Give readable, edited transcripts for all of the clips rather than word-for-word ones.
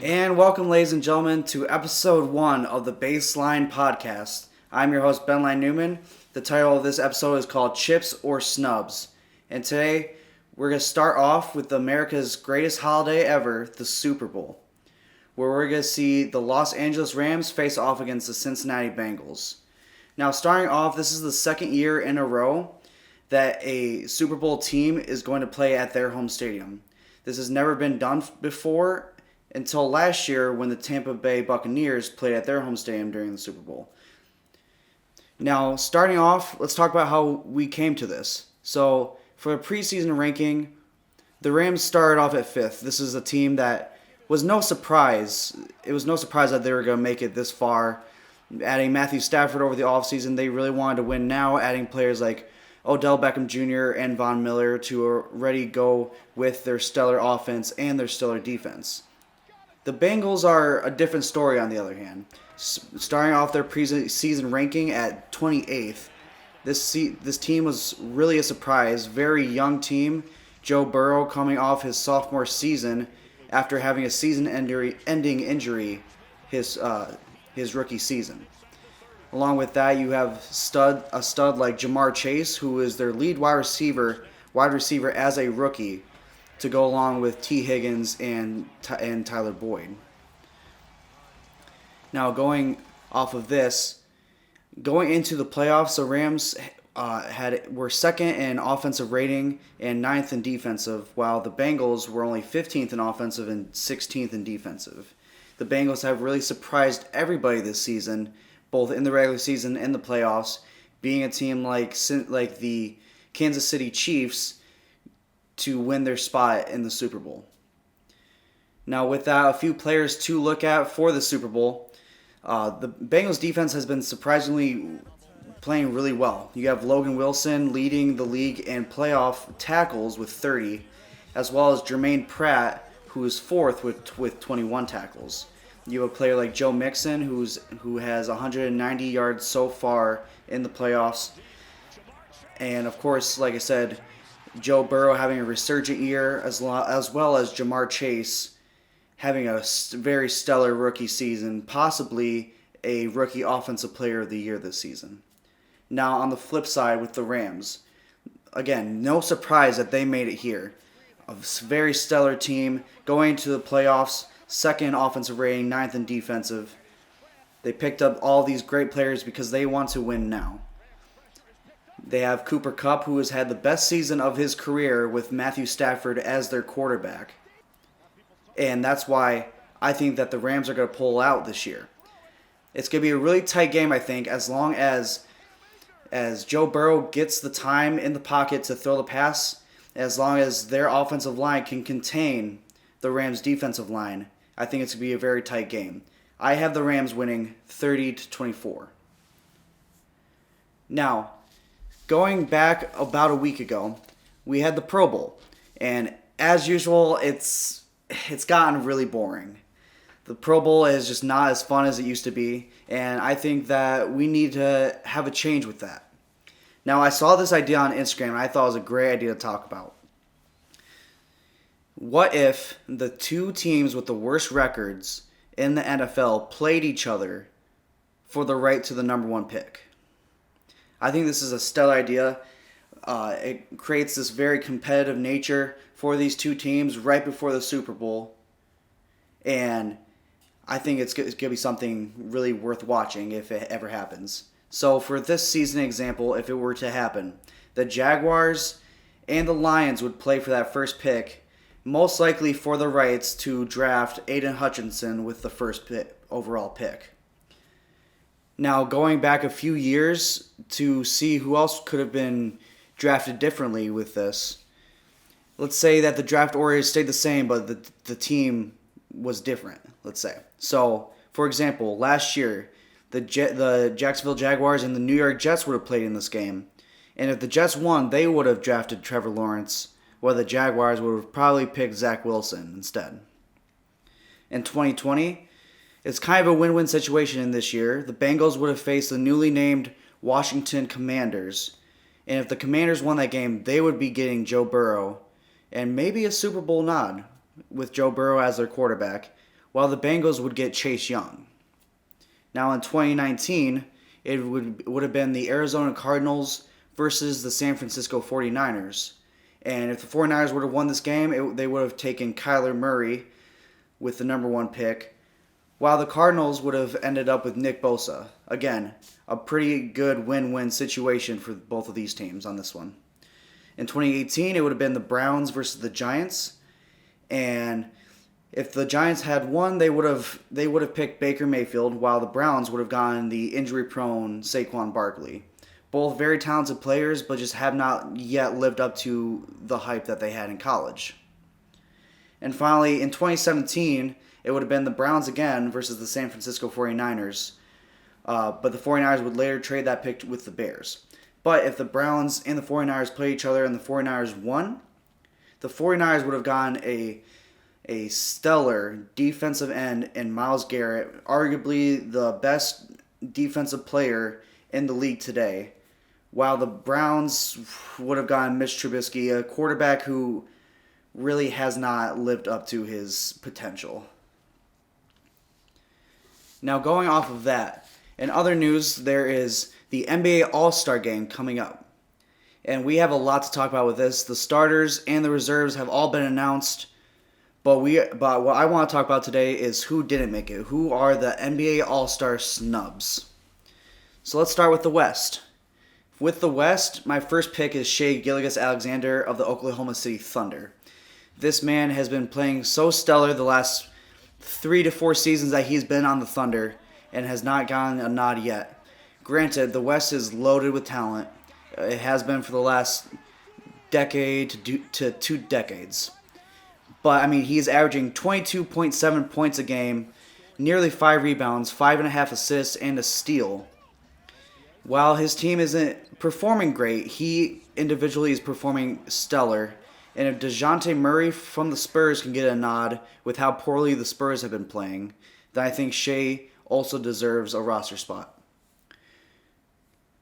And welcome, ladies and gentlemen, to episode 1 of the BaseLINE podcast. I'm your host, BenLine Newman. The title of this episode is called Chips or Snubs. And today, we're going to start off with America's greatest holiday ever, the Super Bowl, where we're going to see the Los Angeles Rams face off against the Cincinnati Bengals. Now, starting off, this is the second year in a row that a Super Bowl team is going to play at their home stadium. This has never been done before until last year when the Tampa Bay Buccaneers played at their home stadium during the Super Bowl. Now, starting off, let's talk about how we came to this. So, for the preseason ranking, the Rams started off at 5th. This is a team that was no surprise. It was no surprise that they were going to make it this far. Adding Matthew Stafford over the offseason, they really wanted to win now, adding players like Odell Beckham Jr. and Von Miller to already go with their stellar offense and their stellar defense. The Bengals are a different story, on the other hand. Starting off their preseason ranking at 28th, this team was really a surprise. Very young team. Joe Burrow coming off his sophomore season after having a season-ending injury his rookie season. Along with that, you have a stud like Ja'Marr Chase, who is their lead wide receiver as a rookie, to go along with T. Higgins and Tyler Boyd. Now, going off of this, going into the playoffs, the Rams were second in offensive rating and 9th in defensive, while the Bengals were only 15th in offensive and 16th in defensive. The Bengals have really surprised everybody this season, both in the regular season and the playoffs, being a team like the Kansas City Chiefs to win their spot in the Super Bowl. Now, with that, a few players to look at for the Super Bowl. The Bengals defense has been surprisingly playing really well. You have Logan Wilson leading the league in playoff tackles with 30, as well as Jermaine Pratt, who is 4th with 21 tackles. You have a player like Joe Mixon, who has 190 yards so far in the playoffs. And, of course, like I said, Joe Burrow having a resurgent year, as well as Ja'Marr Chase having a very stellar rookie season, possibly a rookie offensive player of the year this season. Now, on the flip side with the Rams, again, no surprise that they made it here. A very stellar team going to the playoffs, 2nd in offensive rating, 9th in defensive. They picked up all these great players because they want to win now. They have Cooper Kupp, who has had the best season of his career with Matthew Stafford as their quarterback. And that's why I think that the Rams are going to pull out this year. It's going to be a really tight game, I think, as long as Joe Burrow gets the time in the pocket to throw the pass, as long as their offensive line can contain the Rams' defensive line. I think it's going to be a very tight game. I have the Rams winning 30-24. Now, going back about a week ago, we had the Pro Bowl, and as usual, it's gotten really boring. The Pro Bowl is just not as fun as it used to be, and I think that we need to have a change with that. Now, I saw this idea on Instagram, and I thought it was a great idea to talk about. What if the two teams with the worst records in the NFL played each other for the right to the number 1 pick? I think this is a stellar idea. It creates this very competitive nature for these two teams right before the Super Bowl. And I think it's going to be something really worth watching if it ever happens. So for this season example, if it were to happen, the Jaguars and the Lions would play for that first pick, most likely for the rights to draft Ayton Hutchinson with the first overall pick. Now, going back a few years to see who else could have been drafted differently with this, let's say that the draft order stayed the same, but the team was different, let's say. So, for example, last year, the Jacksonville Jaguars and the New York Jets would have played in this game. And if the Jets won, they would have drafted Trevor Lawrence, while the Jaguars would have probably picked Zach Wilson instead. In 2020, it's kind of a win-win situation in this year. The Bengals would have faced the newly named Washington Commanders. And if the Commanders won that game, they would be getting Joe Burrow and maybe a Super Bowl nod with Joe Burrow as their quarterback. while the Bengals would get Chase Young. Now in 2019, it would have been the Arizona Cardinals versus the San Francisco 49ers. And if the 49ers would have won this game, they would have taken Kyler Murray with the number 1 pick, while the Cardinals would have ended up with Nick Bosa. Again, a pretty good win-win situation for both of these teams on this one. In 2018, it would have been the Browns versus the Giants. And if the Giants had won, they would have picked Baker Mayfield, while the Browns would have gotten the injury-prone Saquon Barkley. Both very talented players, but just have not yet lived up to the hype that they had in college. And finally, in 2017, it would have been the Browns again versus the San Francisco 49ers. But the 49ers would later trade that pick with the Bears. But if the Browns and the 49ers played each other and the 49ers won, the 49ers would have gotten a stellar defensive end in Myles Garrett, arguably the best defensive player in the league today, while the Browns would have gotten Mitch Trubisky, a quarterback who really has not lived up to his potential. Now, going off of that, in other news, there is the NBA All-Star Game coming up. And we have a lot to talk about with this. The starters and the reserves have all been announced. But what I want to talk about today is who didn't make it. Who are the NBA All-Star Snubs? So let's start with the West. With the West, my first pick is Shai Gilgeous-Alexander of the Oklahoma City Thunder. This man has been playing so stellar the last 3 to 4 seasons that he's been on the Thunder and has not gotten a nod yet. Granted, the West is loaded with talent. It has been for the last decade to 2 decades. But, I mean, he's averaging 22.7 points a game, nearly 5 rebounds, 5.5 assists, and a steal. While his team isn't performing great, he individually is performing stellar. And if Dejante Murray from the Spurs can get a nod with how poorly the Spurs have been playing, then I think Shai also deserves a roster spot.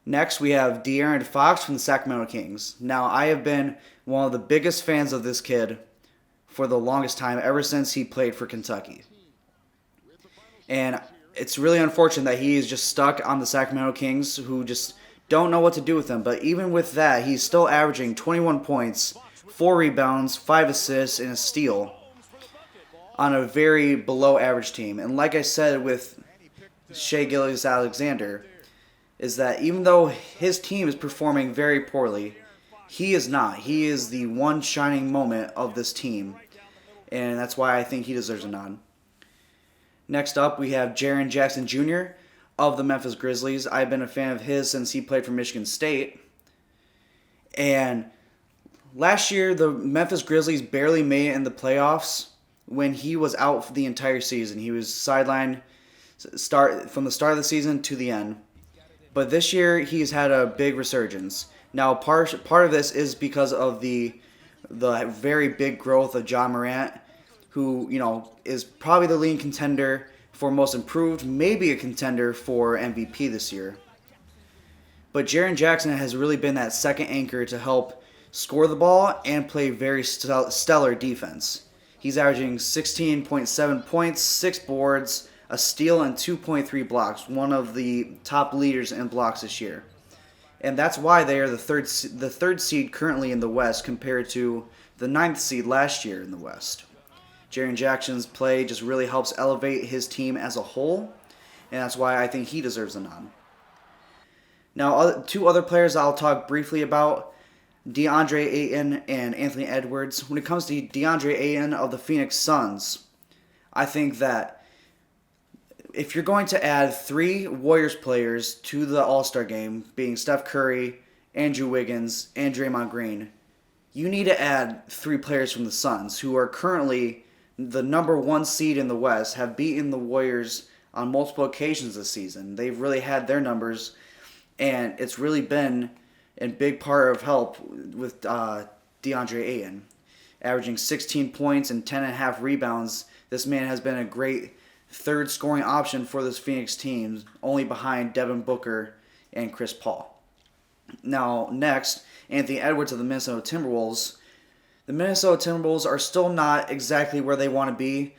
Next, we have De'Aaron Fox from the Sacramento Kings. Now, I have been one of the biggest fans of this kid for the longest time, ever since he played for Kentucky. And it's really unfortunate that he is just stuck on the Sacramento Kings, who just don't know what to do with him. But even with that, he's still averaging 21 points, 4 rebounds, 5 assists, and a steal on a very below average team. And like I said with Shai Gilgeous-Alexander, is that even though his team is performing very poorly, he is not. He is the one shining moment of this team. And that's why I think he deserves a nod. Next up, we have Jaron Jackson Jr. of the Memphis Grizzlies. I've been a fan of his since he played for Michigan State. And last year, the Memphis Grizzlies barely made it in the playoffs when he was out for the entire season. He was sidelined from the start of the season to the end. But this year, he's had a big resurgence. Now, part of this is because of the very big growth of John Morant, who, is probably the leading contender for most improved, maybe a contender for MVP this year. But Jaron Jackson has really been that second anchor to help score the ball and play very stellar defense. He's averaging 16.7 points, 6 boards, a steal, and 2.3 blocks, one of the top leaders in blocks this year. And that's why they are the third seed currently in the West compared to the 9th seed last year in the West. Jaron Jackson's play just really helps elevate his team as a whole, and that's why I think he deserves a nod. Now, 2 other players I'll talk briefly about, Deandre Ayton and Anthony Edwards. When it comes to Deandre Ayton of the Phoenix Suns, I think that if you're going to add 3 Warriors players to the All-Star game, being Steph Curry, Andrew Wiggins, and Draymond Green, you need to add 3 players from the Suns, who are currently the number 1 seed in the West, have beaten the Warriors on multiple occasions this season. They've really had their numbers, and it's really been a big part of help with Deandre Ayton. Averaging 16 points and 10.5 rebounds, this man has been a great third scoring option for this Phoenix team, only behind Devin Booker and Chris Paul. Now, next, Anthony Edwards of the Minnesota Timberwolves. The Minnesota Timberwolves are still not exactly where they want to be,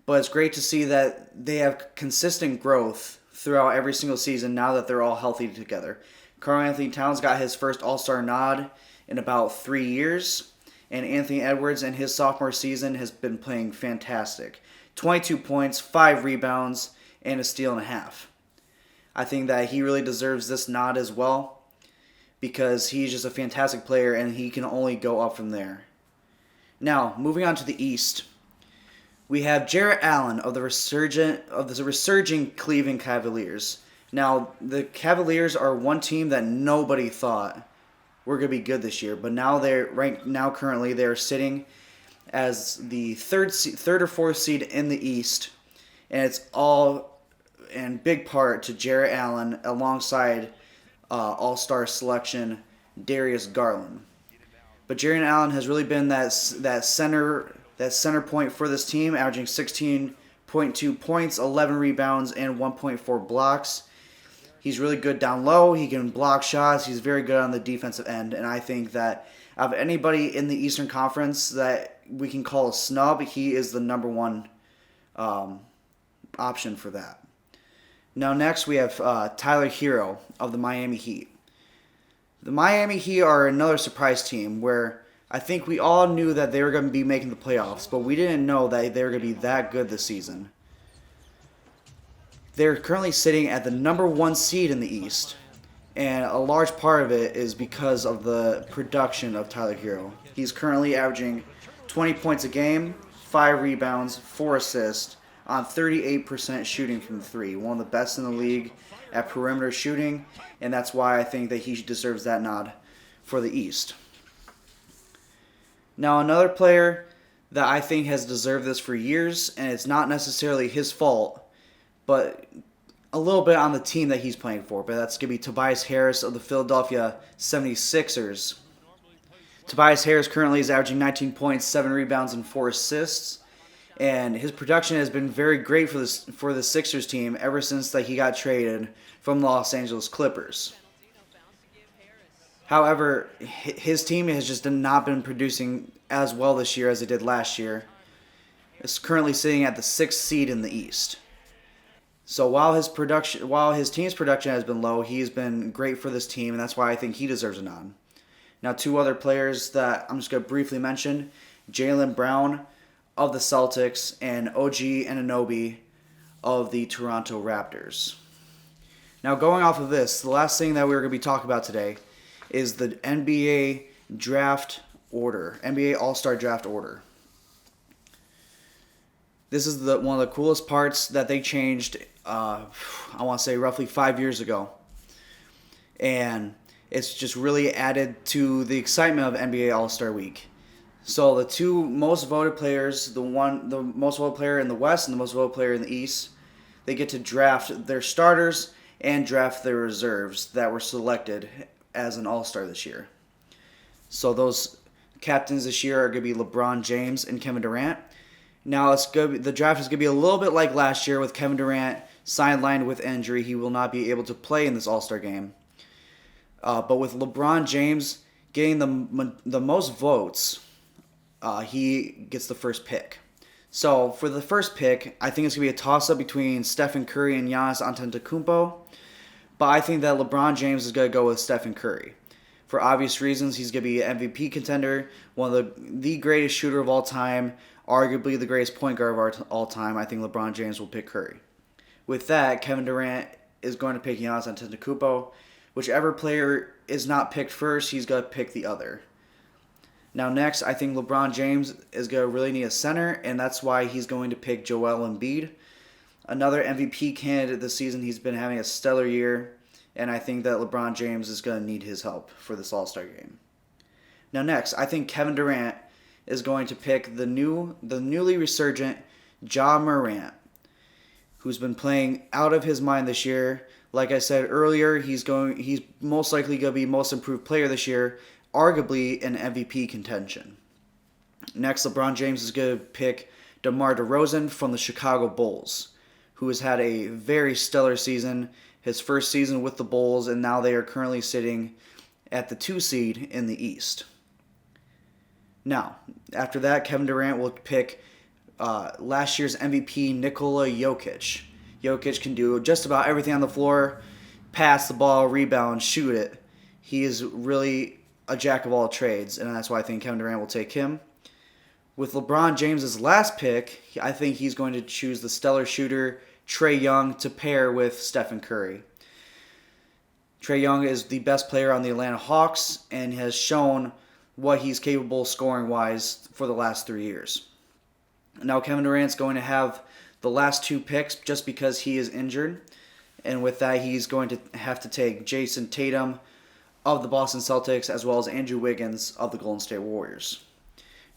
But it's great to see that they have consistent growth throughout every single season now that they're all healthy together. Karl Anthony Towns got his first All-Star nod in about 3 years, and Anthony Edwards in his sophomore season has been playing fantastic. 22 points, 5 rebounds, and a steal and a half. I think that he really deserves this nod as well because he's just a fantastic player and he can only go up from there. Now, moving on to the East, we have Jarrett Allen of the resurging Cleveland Cavaliers. Now, the Cavaliers are one team that nobody thought were going to be good this year, but now currently they're sitting as the third or fourth seed in the East, and it's all in big part to Jarrett Allen alongside All-Star selection Darius Garland. But Jarrett Allen has really been that center point for this team, averaging 16.2 points, 11 rebounds, and 1.4 blocks. He's really good down low. He can block shots. He's very good on the defensive end. And I think that of anybody in the Eastern Conference that we can call a snub, he is the number one option for that. Now next we have Tyler Hero of the Miami Heat. The Miami Heat are another surprise team where I think we all knew that they were going to be making the playoffs, but we didn't know that they were going to be that good this season. They're currently sitting at the number 1 seed in the East, and a large part of it is because of the production of Tyler Hero. He's currently averaging 20 points a game, 5 rebounds, 4 assists, on 38% shooting from 3. One of the best in the league at perimeter shooting, and that's why I think that he deserves that nod for the East. Now, another player that I think has deserved this for years, and it's not necessarily his fault, but a little bit on the team that he's playing for, but that's going to be Tobias Harris of the Philadelphia 76ers. Tobias Harris currently is averaging 19 points, 7 rebounds, and 4 assists, and his production has been very great for the Sixers team ever since that he got traded from the Los Angeles Clippers. However, his team has just not been producing as well this year as it did last year. It's currently sitting at the 6th seed in the East. So while his team's production has been low, he's been great for this team, and that's why I think he deserves a nod. Now, 2 other players that I'm just going to briefly mention: Jalen Brown of the Celtics and OG Anunoby of the Toronto Raptors. Now, going off of this, the last thing that we're going to be talking about today is the NBA draft order, NBA All-Star draft order. This is one of the coolest parts that they changed, I want to say roughly 5 years ago. And it's just really added to the excitement of NBA All-Star Week. So the 2 most voted players, the most voted player in the West and the most voted player in the East, they get to draft their starters and draft their reserves that were selected as an All-Star this year. So those captains this year are going to be LeBron James and Kevin Durant. Now the draft is going to be a little bit like last year with Kevin Durant sidelined with injury. He will not be able to play in this All-Star game. But with LeBron James getting the most votes, he gets the first pick. So for the first pick, I think it's going to be a toss-up between Stephen Curry and Giannis Antetokounmpo. But I think that LeBron James is going to go with Stephen Curry. For obvious reasons, he's going to be an MVP contender, one of the greatest shooter of all time, arguably the greatest point guard of all time. I think LeBron James will pick Curry. With that, Kevin Durant is going to pick Giannis Antetokounmpo. Whichever player is not picked first, he's going to pick the other. Now next, I think LeBron James is going to really need a center, and that's why he's going to pick Joel Embiid. Another MVP candidate this season. He's been having a stellar year, and I think that LeBron James is going to need his help for this All-Star game. Now next, I think Kevin Durant is going to pick the newly resurgent Ja Morant, who's been playing out of his mind this year. Like I said earlier, he's most likely going to be most improved player this year, arguably an MVP contention. Next, LeBron James is going to pick DeMar DeRozan from the Chicago Bulls, who has had a very stellar season, his first season with the Bulls, and now they are currently sitting at the 2 seed in the East. Now, after that, Kevin Durant will pick last year's MVP Nikola Jokic. Jokic can do just about everything on the floor, pass the ball, rebound, shoot it. He is really a jack of all trades, and that's why I think Kevin Durant will take him. With LeBron James' last pick, I think he's going to choose the stellar shooter Trae Young to pair with Stephen Curry. Trae Young is the best player on the Atlanta Hawks and has shown what he's capable scoring-wise for the last 3 years. Now Kevin Durant's going to have the last 2 picks just because he is injured. And with that, he's going to have to take Jason Tatum of the Boston Celtics as well as Andrew Wiggins of the Golden State Warriors.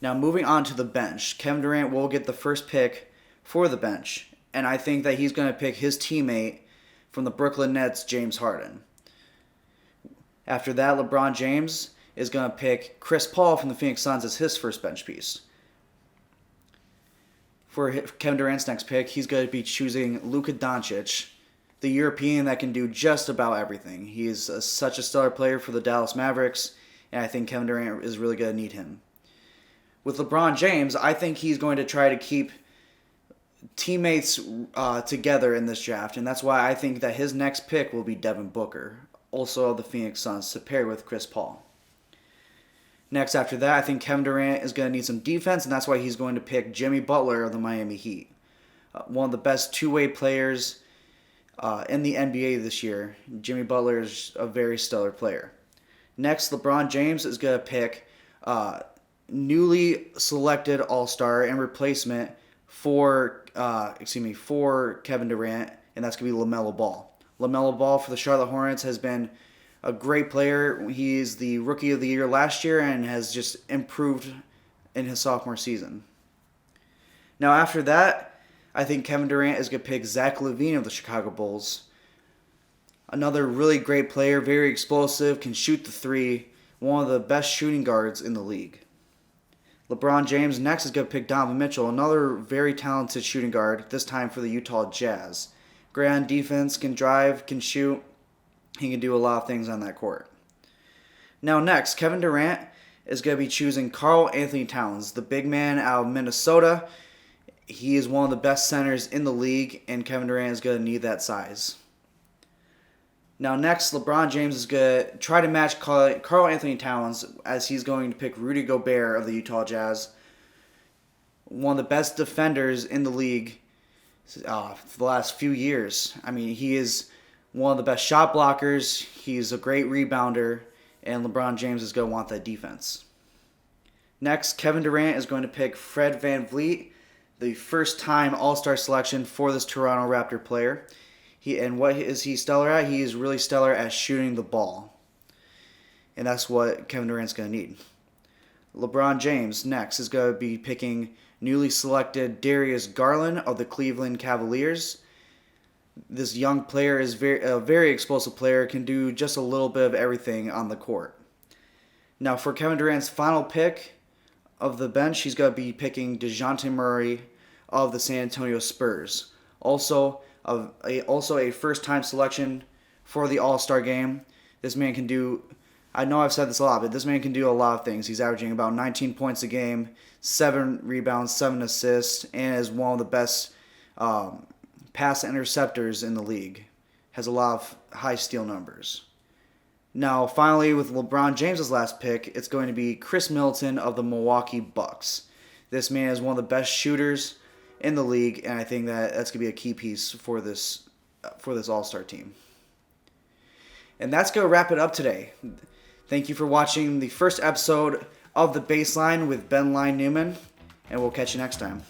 Now moving on to the bench, Kevin Durant will get the first pick for the bench. And I think that he's going to pick his teammate from the Brooklyn Nets, James Harden. After that, LeBron James is going to pick Chris Paul from the Phoenix Suns as his first bench piece. For Kevin Durant's next pick, he's going to be choosing Luka Doncic, the European that can do just about everything. He is such a stellar player for the Dallas Mavericks, and I think Kevin Durant is really going to need him. With LeBron James, I think he's going to try to keep teammates together in this draft, and that's why I think that his next pick will be Devin Booker, also of the Phoenix Suns, to pair with Chris Paul. Next, after that, I think Kevin Durant is going to need some defense, and that's why he's going to pick Jimmy Butler of the Miami Heat. One of the best two-way players in the NBA this year. Jimmy Butler is a very stellar player. Next, LeBron James is going to pick newly selected All-Star and replacement for Kevin Durant, and that's going to be LaMelo Ball. LaMelo Ball for the Charlotte Hornets has been a great player. He is the Rookie of the Year last year and has just improved in his sophomore season. Now after that, I think Kevin Durant is going to pick Zach LaVine of the Chicago Bulls. Another really great player, very explosive, can shoot the three, one of the best shooting guards in the league. LeBron James next is going to pick Donovan Mitchell, another very talented shooting guard, this time for the Utah Jazz. Great on defense, can drive, can shoot. He can do a lot of things on that court. Now next, Kevin Durant is going to be choosing Karl Anthony Towns, the big man out of Minnesota. He is one of the best centers in the league, and Kevin Durant is going to need that size. Now next, LeBron James is going to try to match Karl Anthony Towns as he's going to pick Rudy Gobert of the Utah Jazz, one of the best defenders in the league for the last few years. I mean, he is one of the best shot blockers. He's a great rebounder, and LeBron James is going to want that defense. Next, Kevin Durant is going to pick Fred VanVleet, the first-time All-Star selection for this Toronto Raptor player. What is he stellar at? He is really stellar at shooting the ball. And that's what Kevin Durant's going to need. LeBron James next is going to be picking newly selected Darius Garland of the Cleveland Cavaliers. This young player is a very explosive player, can do just a little bit of everything on the court. Now for Kevin Durant's final pick of the bench, he's going to be picking Dejante Murray of the San Antonio Spurs. Also a first-time selection for the All-Star game. This man can do, I know I've said this a lot, but this man can do a lot of things. He's averaging about 19 points a game, 7 rebounds, 7 assists, and is one of the best pass interceptors in the league. Has a lot of high steal numbers. Now, finally, with LeBron James' last pick, it's going to be Chris Milton of the Milwaukee Bucks. This man is one of the best shooters in the league, and I think that that's going to be a key piece for this All-Star team. And that's going to wrap it up today. Thank you for watching the first episode of The BaseLINE with Ben Line Newman, and we'll catch you next time.